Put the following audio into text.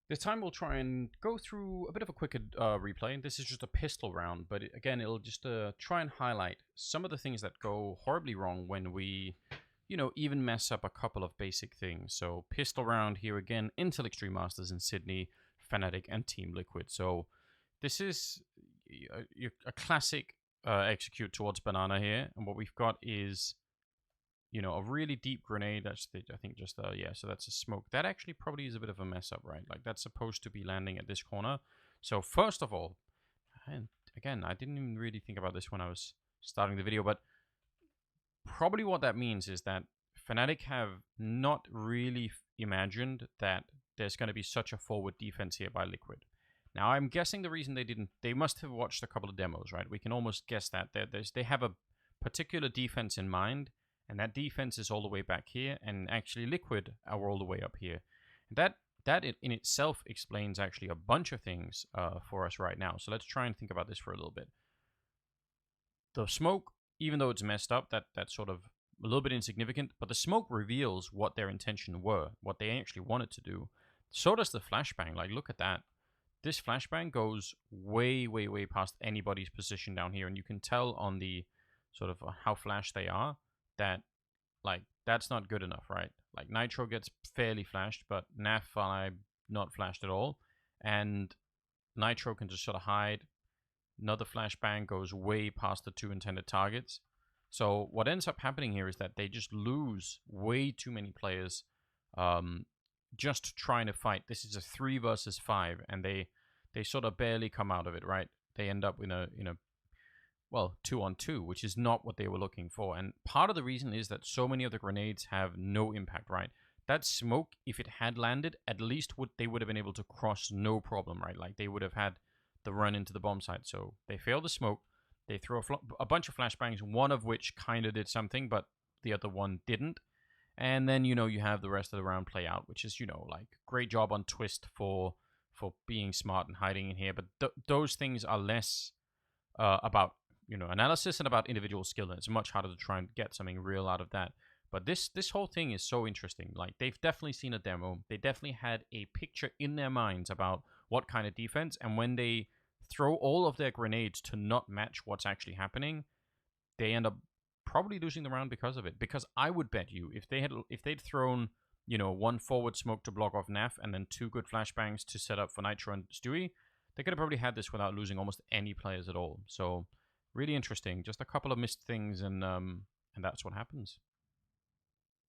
This time we'll try and go through a bit of a quicker replay. This is just a pistol round, but again, it'll just try and highlight some of the things that go horribly wrong when we, even mess up a couple of basic things. So pistol round here again, Intel Extreme Masters in Sydney, Fnatic and Team Liquid. So this is a classic execute towards banana here, and what we've got is a really deep grenade. That's I think just yeah. So that's a smoke. That actually probably is a bit of a mess up, right? Like that's supposed to be landing at this corner. So first of all, and again, I didn't even really think about this when I was starting the video, but probably what that means is that Fnatic have not really imagined that there's going to be such a forward defense here by Liquid. Now, I'm guessing the reason they must have watched a couple of demos, right? We can almost guess that they have a particular defense in mind, and that defense is all the way back here, and actually Liquid are all the way up here. That in itself explains actually a bunch of things for us right now. So let's try and think about this for a little bit. The smoke, even though it's messed up, that's sort of a little bit insignificant, but the smoke reveals what their intention were, what they actually wanted to do. So does the flashbang. Like, look at that. This flashbang goes way, way, way past anybody's position down here, and you can tell on the sort of how flash they are that, like, that's not good enough, right? Like, Nitro gets fairly flashed, but NAF not flashed at all, and Nitro can just sort of hide. Another flashbang goes way past the two intended targets. So what ends up happening here is that they just lose way too many players just trying to fight. This is a 3 versus 5, and they sort of barely come out of it, right? They end up in a 2-on-2, which is not what they were looking for. And part of the reason is that so many of the grenades have no impact, right? That smoke, if it had landed, at least they would have been able to cross no problem, right? Like they would have had the run into the bomb site. So they fail the smoke. They throw a bunch of flashbangs, one of which kind of did something, but the other one didn't. And then, you have the rest of the round play out, which is, like, great job on Twist for being smart and hiding in here. But those things are less about, analysis and about individual skill. And it's much harder to try and get something real out of that. But this whole thing is so interesting. Like, they've definitely seen a demo. They definitely had a picture in their minds about what kind of defense. And when they throw all of their grenades to not match what's actually happening, they end up probably losing the round because of it. Because I would bet you if they'd thrown one forward smoke to block off NAF and then 2 good flashbangs to set up for Nitro and Stewie, they could have probably had this without losing almost any players at all. So really interesting. Just a couple of missed things, and that's what happens.